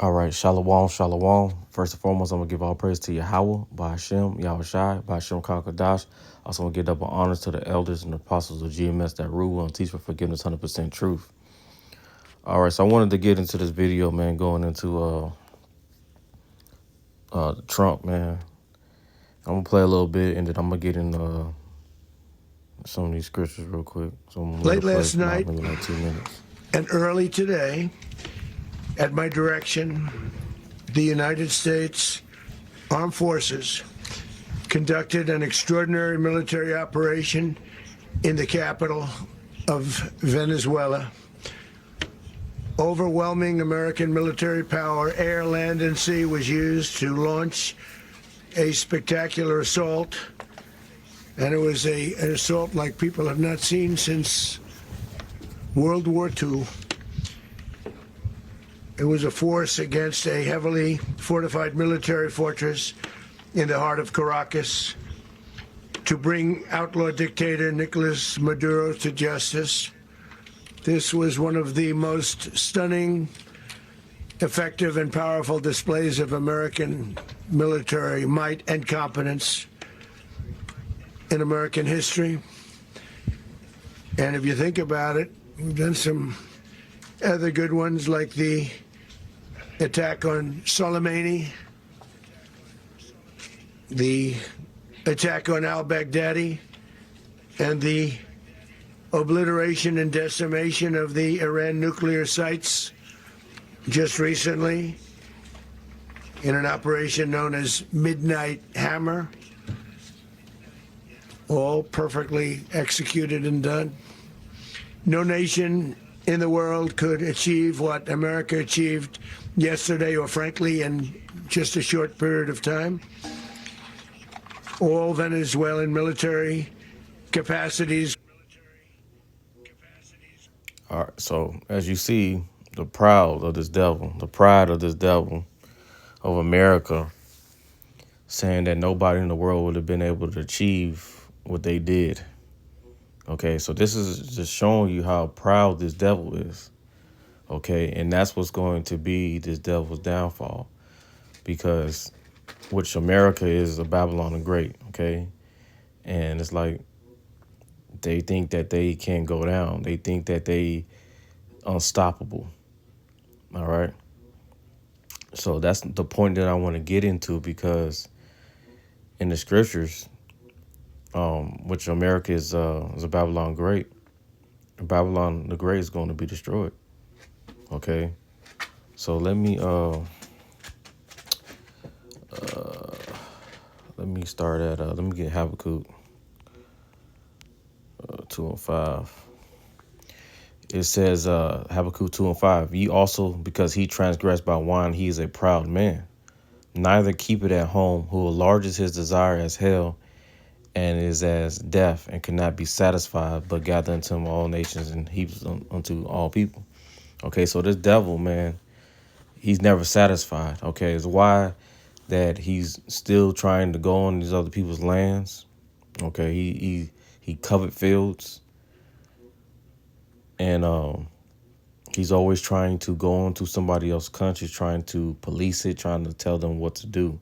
All right, Shalom, Shalom. First and foremost, I'm going to give all praise to Yahweh, Ba'ashem, Yahushai, Ba'ashem Kakadash. Also, going to give double honors to the elders and apostles of GMS that rule and teach for forgiveness, 100% truth. All right, so I wanted to get into this video, man, going into Trump, man. I'm going to play a little bit, and then I'm going to get in some of these scriptures real quick. So I'm going to let Late it play last for about night maybe like 2 minutes. and early today, at my direction, the United States Armed Forces conducted an extraordinary military operation in the capital of Venezuela. Overwhelming American military power, air, land, and sea, was used to launch a spectacular assault. And it was an assault like people have not seen since World War II. It was a force against a heavily fortified military fortress in the heart of Caracas to bring outlaw dictator Nicolas Maduro to justice. This was one of the most stunning, effective, and powerful displays of American military might and competence in American history. And if you think about it, we've done some other good ones like the attack on Soleimani, the attack on al-Baghdadi, and the obliteration and decimation of the Iran nuclear sites just recently in an operation known as Midnight Hammer, all perfectly executed and done. No nation in the world could achieve what America achieved yesterday, or frankly, in just a short period of time. All Venezuelan military capacities. All right, so as you see, the pride of this devil of America, saying that nobody in the world would have been able to achieve what they did. Okay, so this is just showing you how proud this devil is. Okay, and that's what's going to be this devil's downfall, because which America is a Babylon the Great. Okay, and it's like they think that they can't go down. They think that they unstoppable. All right. So that's the point that I want to get into, because in the scriptures, which America is a Babylon Great, Babylon the Great is going to be destroyed. Okay, so let me start at let me get Habakkuk 2:5. It says Habakkuk 2:5. Ye also, because he transgressed by wine, he is a proud man. Neither keep it at home, who enlarges his desire as hell, and is as deaf, and cannot be satisfied, but gather unto him all nations and heaps unto all people. Okay, so this devil, man, he's never satisfied. Okay, it's why that he's still trying to go on these other people's lands. Okay, he covered fields, and he's always trying to go into somebody else's country, trying to police it, trying to tell them what to do.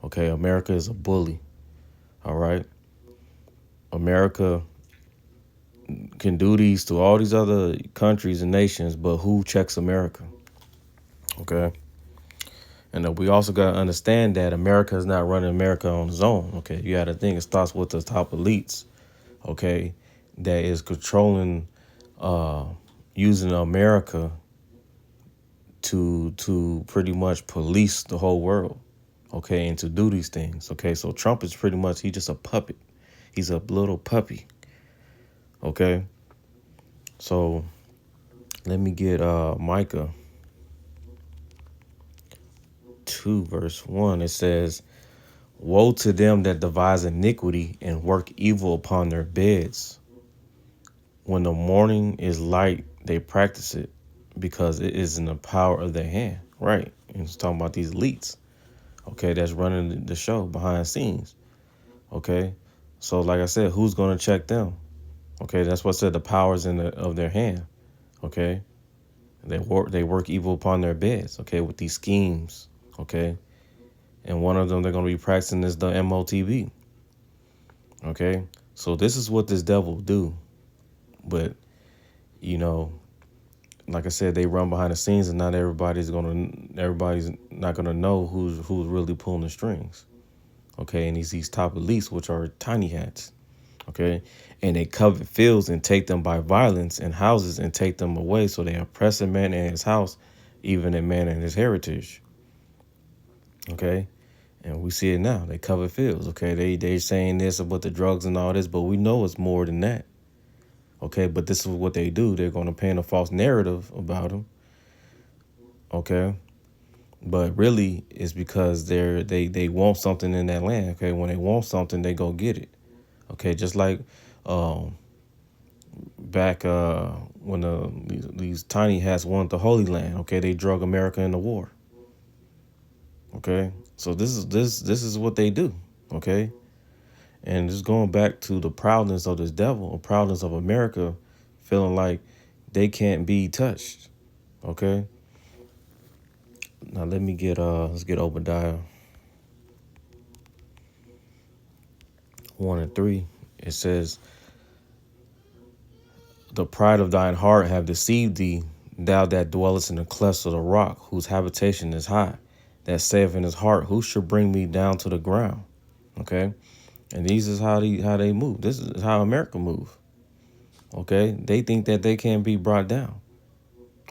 Okay, America is a bully. All right, America can do these to all these other countries and nations, but who checks America? Okay. And we also got to understand that America is not running America on its own. Okay. You got to think it starts with the top elites. Okay. That is controlling, using America to pretty much police the whole world. Okay. And to do these things. Okay. So Trump is pretty much, he's just a puppet. He's a little puppy. Okay. So let me get Micah 2 verse 1. It says, woe to them that devise iniquity and work evil upon their beds. When the morning is light, they practice it, because it is in the power of their hand. Right. And it's talking about these elites. Okay, that's running the show behind the scenes. Okay. So like I said, who's going to check them? Okay, that's what said the powers of their hand. Okay. They work evil upon their beds, okay, with these schemes, okay? And one of them they're going to be practicing is the MOTB, okay? So this is what this devil do. But, you know, like I said, they run behind the scenes, and not everybody's not gonna know who's really pulling the strings. Okay, and these top elites, which are tiny hats, okay, and they covet fields and take them by violence, and houses and take them away. So they oppress a man and his house, even a man and his heritage. Okay, and we see it now. They covet fields. Okay, they saying this about the drugs and all this, but we know it's more than that. Okay, but this is what they do. They're going to paint a false narrative about them. Okay, but really it's because they want something in that land. Okay, when they want something, they go get it. Okay, just like back when these tiny hats wanted the Holy Land. Okay, they drug America into war. Okay, so this is what they do. Okay, and just going back to the proudness of this devil, the proudness of America, feeling like they can't be touched. Okay. Now let's get Obadiah 1 and 3. It says, the pride of thine heart have deceived thee, thou that dwellest in the clefts of the rock, whose habitation is high, that saith in his heart, who shall bring me down to the ground? Okay, and these is how they move. This is how America move. Okay, they think that they can be brought down.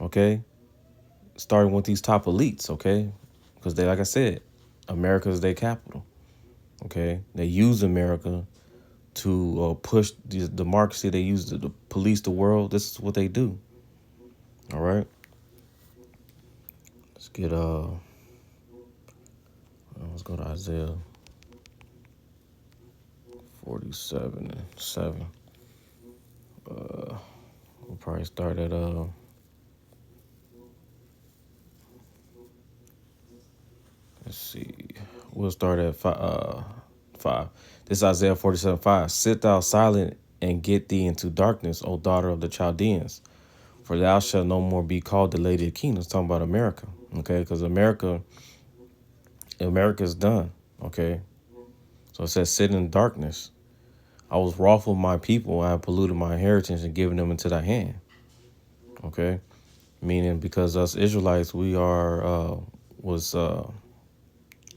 Okay, starting with these top elites. Okay, because they, like I said, America is their capital. Okay, they use America to push the democracy. They use to police the world. This is what they do. All right. Let's get let's go to Isaiah 47 and 7. We'll probably start at let's see. We'll start at 5. This is Isaiah 47:5. Sit thou silent and get thee into darkness, O daughter of the Chaldeans, for thou shalt no more be called the Lady of Kingdoms. Talking about America, okay? Because America's done, okay? So it says, sit in darkness. I was wroth with my people. I have polluted my inheritance and given them into thy hand, okay? Meaning because us Israelites, we was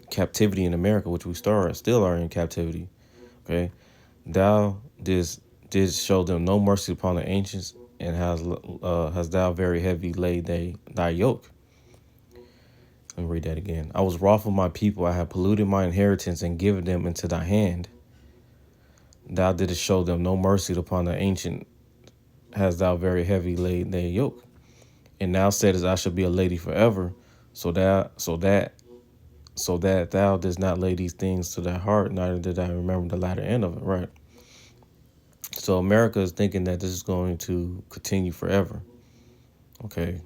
captivity in America, which we still are in captivity, okay? Thou did show them no mercy upon the ancients, and has thou very heavy laid thy yoke. Let me read that again. I was wroth with my people. I have polluted my inheritance and given them into thy hand. Thou didst show them no mercy upon the ancient. Has thou very heavy laid their yoke. And now saidest, I shall be a lady forever. So that thou didst not lay these things to thy heart, neither did I remember the latter end of it. Right. So America is thinking that this is going to continue forever. Okay.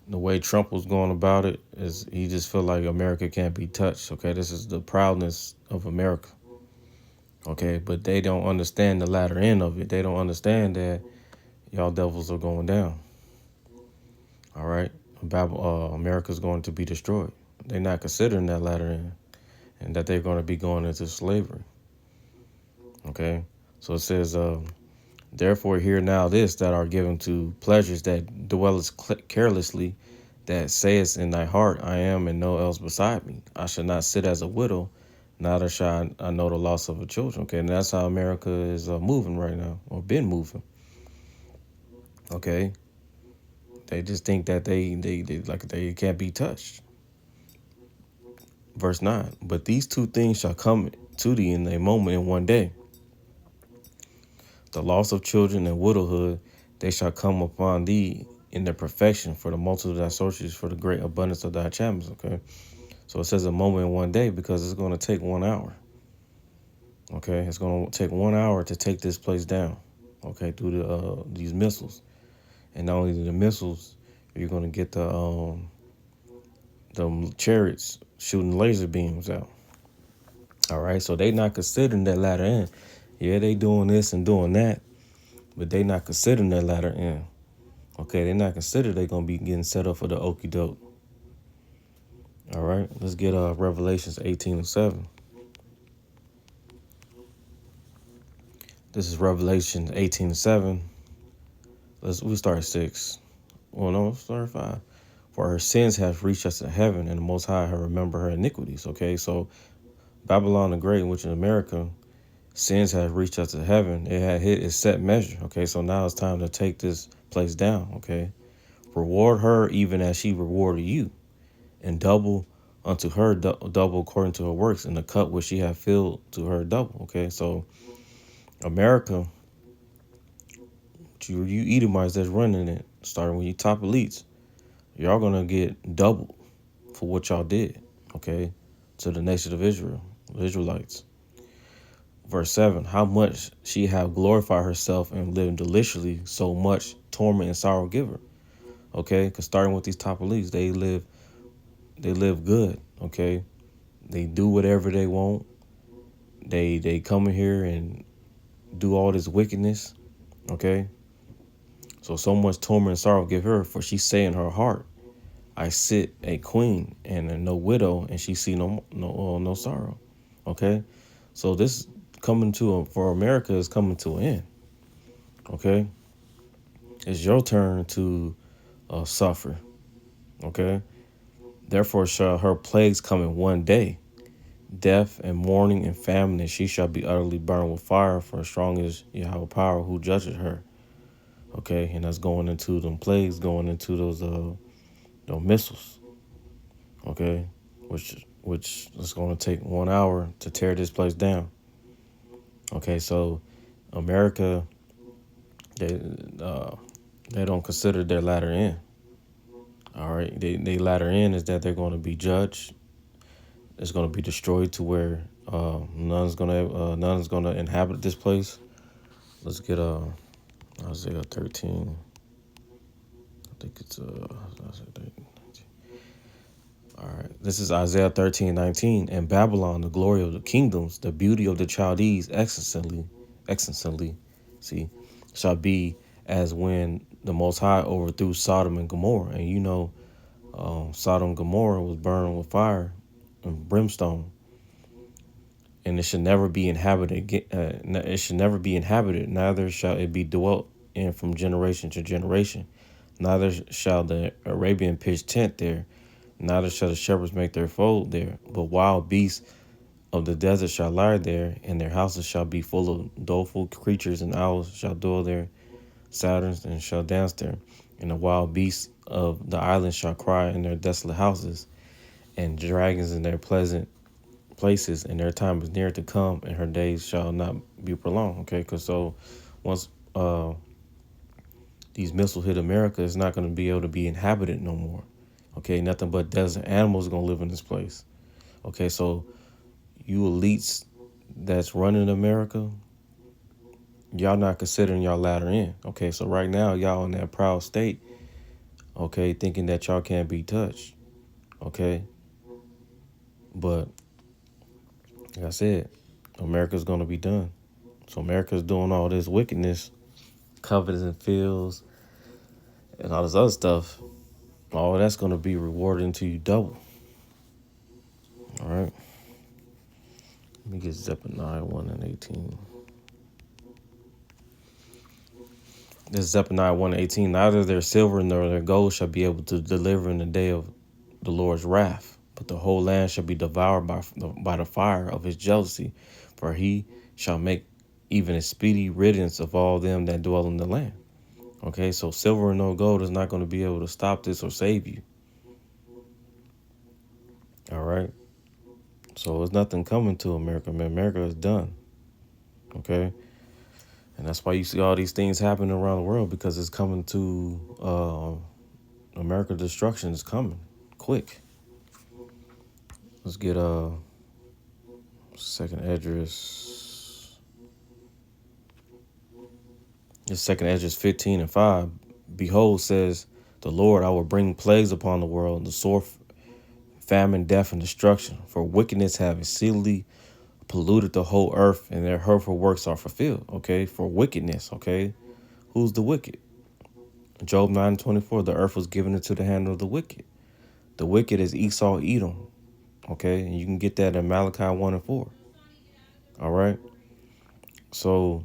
The way Trump was going about it is he just felt like America can't be touched. Okay. This is the proudness of America. Okay. But they don't understand the latter end of it. They don't understand that y'all devils are going down. All right. America's going to be destroyed. They're not considering that latter end, and that they're going to be going into slavery. Okay. So it says, therefore hear now this, that are given to pleasures, that dwellest carelessly, that sayest in thy heart, I am and no else beside me. I shall not sit as a widow, neither shall I know the loss of a children. Okay, and that's how America is moving right now, or been moving. Okay, they just think that they can't be touched. Verse 9, but these two things shall come to thee in a moment, in one day. The loss of children and widowhood, they shall come upon thee in their perfection, for the multitude of thy sorceries, for the great abundance of thy enchantments. Okay, so it says a moment in one day because it's going to take 1 hour. Okay, it's going to take 1 hour to take this place down. Okay, through these missiles, and not only the missiles, you're going to get the chariots shooting laser beams out. All right, so they not considering that latter end. Yeah, they doing this and doing that, but they not considering that latter end. Okay, they're not considered they're gonna be getting set up for the okie doke. All right, let's get Revelations 18:7. This is Revelation 18:7. We start at 6. Well, no, let's start at 5. For her sins have reached us to heaven, and the Most High have remembered her iniquities. Okay, so Babylon the Great, which in America, sins have reached us to heaven. It had hit its set measure. Okay, so now it's time to take this place down. Okay, reward her even as she rewarded you, and double unto her double according to her works, and the cup which she hath filled to her double. Okay, so America, you Edomites that's running it, starting with you top elites, y'all gonna get double for what y'all did. Okay, to the nation of Israel, the Israelites. Verse 7, how much she have glorified herself and lived deliciously, so much torment and sorrow give her. Okay, because starting with these top elites, they live good. Okay, they do whatever they want. They come in here and do all this wickedness. Okay, so much torment and sorrow give her, for she say in her heart, I sit a queen and no widow, and she see no sorrow. Okay, so this coming to for America is coming to an end. Okay, it's your turn to suffer. Okay, therefore shall her plagues come in one day, death and mourning and famine, and she shall be utterly burned with fire. For strong is Yahweh power who judges her. Okay, and that's going into them plagues, going into those missiles. Okay, which is going to take 1 hour to tear this place down. Okay, so America, they don't consider their latter end. All right, they latter end is that they're going to be judged. It's going to be destroyed to where none's gonna inhabit this place. Let's get Isaiah 13. I think it's all right. This is Isaiah 13:19. And Babylon, the glory of the kingdoms, the beauty of the Chaldees, excellently, see, shall be as when the Most High overthrew Sodom and Gomorrah. And you know, Sodom and Gomorrah was burned with fire and brimstone, and it should never be inhabited. It should never be inhabited. Neither shall it be dwelt in from generation to generation. Neither shall the Arabian pitch tent there. Neither shall the shepherds make their fold there. But wild beasts of the desert shall lie there, and their houses shall be full of doleful creatures, and owls shall dwell there, Saturns and shall dance there. And the wild beasts of the islands shall cry in their desolate houses, and dragons in their pleasant places, and their time is near to come, and her days shall not be prolonged. Okay, because so once these missiles hit America, it's not going to be able to be inhabited no more. Okay, nothing but desert animals are going to live in this place. Okay, so you elites that's running America, y'all not considering y'all latter end. Okay, so right now y'all in that proud state, okay, thinking that y'all can't be touched. Okay, but like I said, America's going to be done. So America's doing all this wickedness, coveting fields, and all this other stuff. All that's going to be rewarded into you double. All right. Let me get Zephaniah 1 and 18. This is Zephaniah 1 and 18. Neither their silver nor their gold shall be able to deliver in the day of the Lord's wrath, but the whole land shall be devoured by the fire of his jealousy, for he shall make even a speedy riddance of all them that dwell in the land. Okay, so silver and no gold is not going to be able to stop this or save you. All right. So there's nothing coming to America. Man, America is done. Okay. And that's why you see all these things happening around the world, because it's coming to America. Destruction is coming quick. Let's get second Esdras. This second Esdras 15 and 5. Behold, says the Lord, I will bring plagues upon the world, the sword, famine, death, and destruction. For wickedness have exceedingly polluted the whole earth, and their hurtful works are fulfilled. Okay, for wickedness. Okay, who's the wicked? Job 9:24, the earth was given into the hand of the wicked. The wicked is Esau, Edom. Okay, and you can get that in Malachi 1:4. All right. So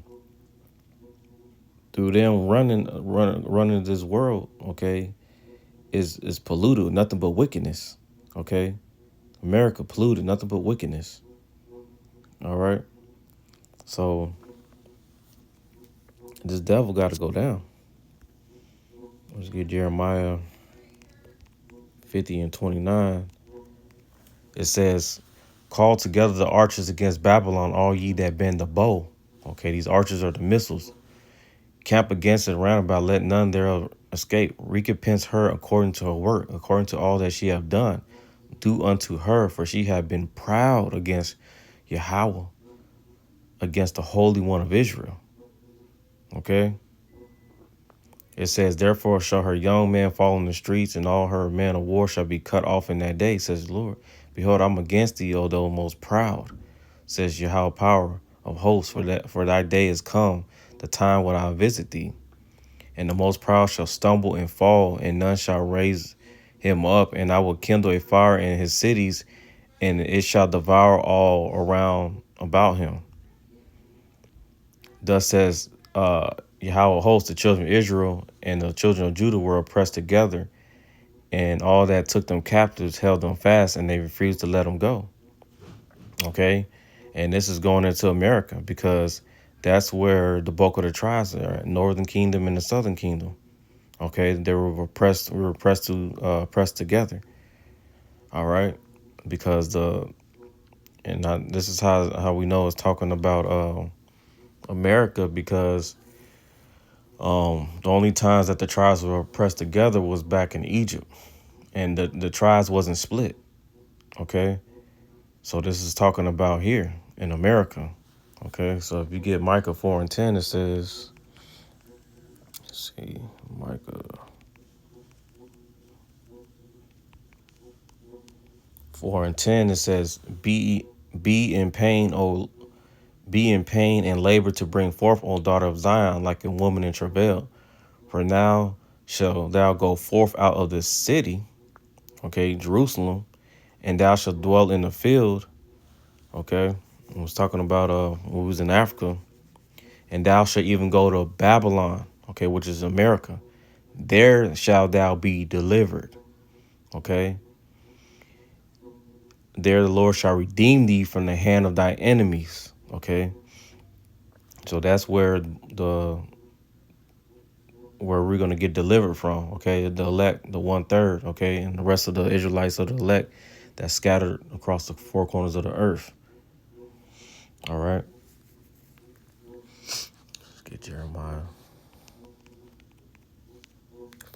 through them running this world, okay, is polluted, nothing but wickedness. Okay. America polluted, nothing but wickedness. All right. So this devil got to go down. Let's get Jeremiah 50:29. It says, call together the archers against Babylon, all ye that bend the bow. Okay, these archers are the missiles. Camp against it round about, let none thereof escape. Recompense her according to her work, according to all that she have done. Do unto her, for she have been proud against Yahweh, against the Holy One of Israel. Okay? It says, therefore shall her young men fall in the streets, and all her men of war shall be cut off in that day, says the Lord. Behold, I'm against thee, O thou most proud, says Yahweh power of hosts, for thy day is come, the time when I visit thee. And the most proud shall stumble and fall, and none shall raise him up. And I will kindle a fire in his cities, and it shall devour all around about him. Thus says Yahweh hosts, the children of Israel and the children of Judah were oppressed together, and all that took them captives held them fast, and they refused to let them go. Okay, and this is going into America because that's where the bulk of the tribes are, Northern Kingdom and the Southern Kingdom. Okay, they were oppressed. We were pressed together. All right, because this is how we know it's talking about America, because the only times that the tribes were pressed together was back in Egypt, and the tribes wasn't split. Okay, so this is talking about here in America. Okay, so if you get Micah 4:10, it says, let's see, Micah 4:10, it says, be in pain, be in pain and labor to bring forth, O daughter of Zion, like a woman in travail. For now shall thou go forth out of this city, okay, Jerusalem, and thou shalt dwell in the field. Okay, I was talking about when we was in Africa. And thou shalt even go to Babylon, okay, which is America. There shall thou be delivered. Okay. There the Lord shall redeem thee from the hand of thy enemies. Okay. So that's where we're gonna get delivered from. Okay, the elect, the 1/3. Okay, and the rest of the Israelites of the elect that's scattered across the four corners of the earth. All right. Let's get Jeremiah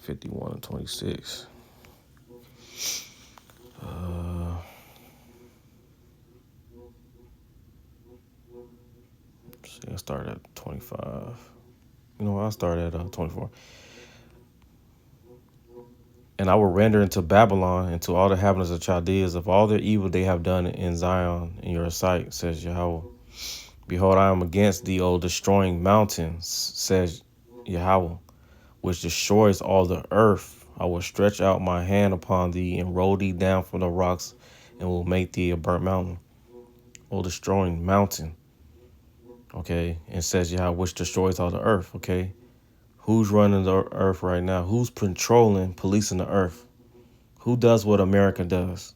51:26. See, I start at 25. You know, I'll start at 24. And I will render into Babylon and to all the inhabitants of Chaldeas of all their evil they have done in Zion in your sight, says Yahweh. Behold, I am against thee, O destroying mountains, says Yahweh, which destroys all the earth. I will stretch out my hand upon thee and roll thee down from the rocks and will make thee a burnt mountain. O destroying mountain. Okay, and says Yahweh, which destroys all the earth. Okay, who's running the earth right now? Who's patrolling, policing the earth? Who does what America does?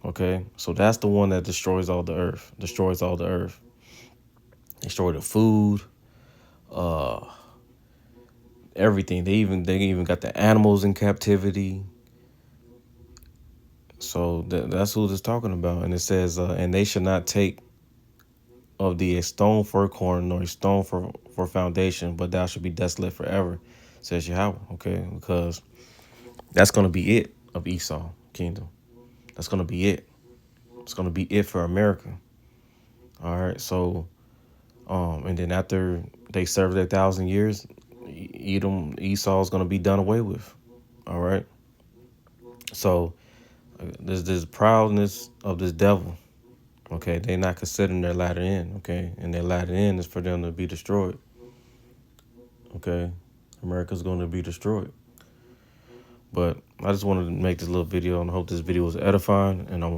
Okay, so that's the one that destroys all the earth. Destroy the food, everything. They even got the animals in captivity. So that's who it's talking about. And it says, and they should not take of thee a stone for a corner, nor a stone for foundation, but thou shalt be desolate forever, says Yahweh. Okay, because that's going to be it of Esau kingdom. That's going to be it. It's going to be it for America. All right. So, and then after they serve their 1,000 years, Esau is going to be done away with. All right. So there's this proudness of this devil. Okay. They're not considering their latter end. Okay. And their latter end is for them to be destroyed. Okay. America's going to be destroyed. But I just wanted to make this little video, and I hope this video was edifying, and I